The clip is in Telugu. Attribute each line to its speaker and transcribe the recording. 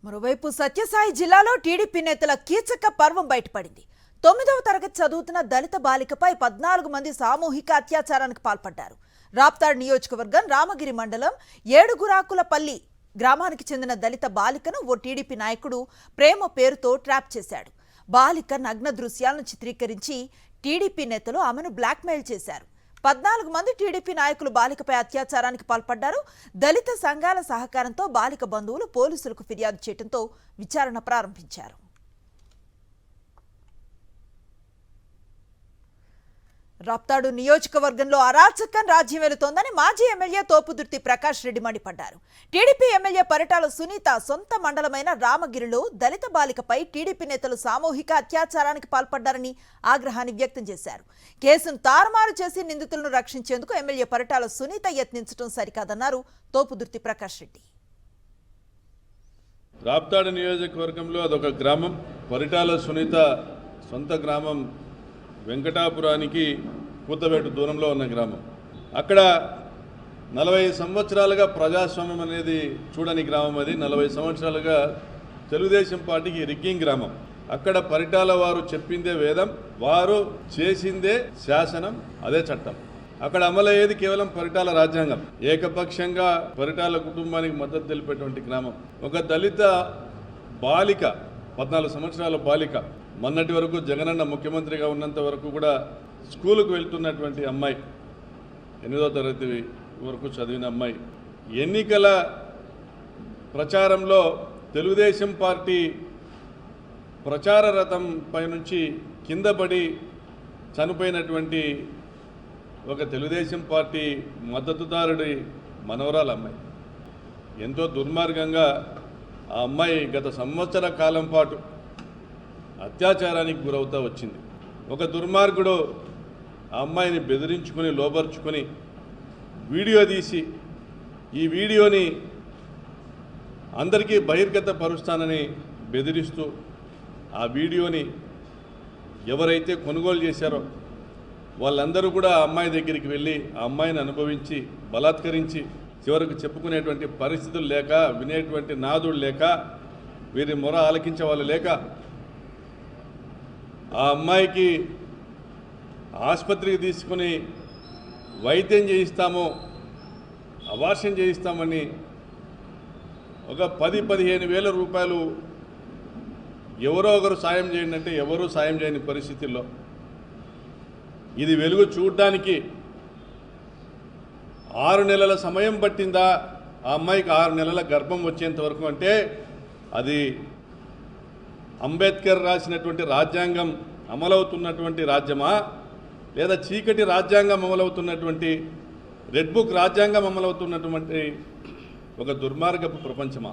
Speaker 1: మరోవైపు సత్యసాయి జిల్లాలో టీడీపీ నేతల కీచక పర్వం బయటపడింది. 9వ తరగతి చదువుతున్న దళిత బాలికపై 14 మంది సామూహిక అత్యాచారానికి పాల్పడ్డారు. రాప్తాడ్ నియోజకవర్గం రామగిరి మండలం ఏడుగురాకులపల్లి గ్రామానికి చెందిన దళిత బాలికను ఓ టీడీపీ నాయకుడు ప్రేమ పేరుతో ట్రాప్ చేశాడు. బాలిక నగ్న దృశ్యాలను చిత్రీకరించి టీడీపీ నేతలు ఆమెను బ్లాక్మెయిల్ చేశారు. 14 మంది టీడీపీ నాయకులు బాలికపై అత్యాచారానికి పాల్పడ్డారు. దళిత సంఘాల సహకారంతో బాలిక బంధువులు పోలీసులకు ఫిర్యాదు చేయడంతో విచారణ ప్రారంభించారు. రాప్తాడు నియోజకవర్గంలో అరాచకం రాజ్యం వెళుతోందని మాజీ ఎమ్మెల్యే తోపుదుర్తి ప్రకాష్ రెడ్డి మండిపడ్డారు. టీడీపీ ఎమ్మెల్యే పరిటాల సునీత సొంత మండలమైన రామగిరిలో దళిత బాలికపై టీడీపీ నేతలు సామూహిక అత్యాచారానికి పాల్పడ్డారని ఆగ్రహాన్ని వ్యక్తం చేశారు. కేసును తారుమారు చేసి నిందితులను రక్షించేందుకు ఎమ్మెల్యే పరిటాల సునీత యత్నించడం సరికాదన్నారు తోపుదుర్తి ప్రకాష్ రెడ్డి.
Speaker 2: రాప్తాడు నియోజకవర్గంలో అదొక గ్రామం. పరిటాల సునీత సొంత గ్రామం వెంకటాపురానికి కూతవేటు దూరంలో ఉన్న గ్రామం. అక్కడ 40 సంవత్సరాలుగా ప్రజాస్వామ్యం అనేది చూడని గ్రామం. అది 40 సంవత్సరాలుగా తెలుగుదేశం పార్టీకి రిగ్గింగ్ గ్రామం. అక్కడ పరిటాల వారు చెప్పిందే వేదం, వారు చేసిందే శాసనం, అదే చట్టం. అక్కడ అమలయ్యేది కేవలం పరిటాల రాజ్యాంగం. ఏకపక్షంగా పరిటాల కుటుంబానికి మద్దతు తెలిపేటువంటి గ్రామం. ఒక దళిత బాలిక, 14 సంవత్సరాల బాలిక, మొన్నటి వరకు జగనన్న ముఖ్యమంత్రిగా ఉన్నంత వరకు కూడా స్కూలుకు వెళ్తున్నటువంటి అమ్మాయి, 8వ తరగతి వరకు చదివిన అమ్మాయి, ఎన్నికల ప్రచారంలో తెలుగుదేశం పార్టీ ప్రచార రథం పై నుంచి కింద పడి చనిపోయినటువంటి ఒక తెలుగుదేశం పార్టీ మద్దతుదారుడి మనవరాల అమ్మాయి. ఎంతో దుర్మార్గంగా ఆ అమ్మాయి గత సంవత్సర కాలం పాటు అత్యాచారానికి గురవుతూ వచ్చింది. ఒక దుర్మార్గుడు ఆ అమ్మాయిని బెదిరించుకొని లోబర్చుకొని వీడియో తీసి ఈ వీడియోని అందరికీ బహిర్గత పరుస్తానని బెదిరిస్తూ ఆ వీడియోని ఎవరైతే కొనుగోలు చేశారో వాళ్ళందరూ కూడా ఆ అమ్మాయి దగ్గరికి వెళ్ళి ఆ అమ్మాయిని అనుభవించి బలాత్కరించి చివరకు చెప్పుకునేటువంటి పరిస్థితులు లేక, వినేటువంటి నాదుడు లేక, వీరి మొర ఆలకించే వాళ్ళు లేక ఆ అమ్మాయికి ఆసుపత్రికి తీసుకుని వైద్యం చేయిస్తాము, అబార్షన్ చేయిస్తామని ఒక 10-15 వేల రూపాయలు ఎవరో ఒకరు సాయం చేయండి అంటే ఎవరూ సాయం చేయని పరిస్థితుల్లో ఇది వెలుగు చూడడానికి 6 నెలల సమయం పట్టిందా ఆ అమ్మాయికి? 6 నెలల గర్భం వచ్చేంత వరకు. అంటే అది అంబేద్కర్ రాసినటువంటి రాజ్యాంగం అమలవుతున్నటువంటి రాజ్యమా, లేదా చీకటి రాజ్యాంగం అమలవుతున్నటువంటి రెడ్ బుక్ రాజ్యాంగం అమలవుతున్నటువంటి ఒక దుర్మార్గపు ప్రపంచమా?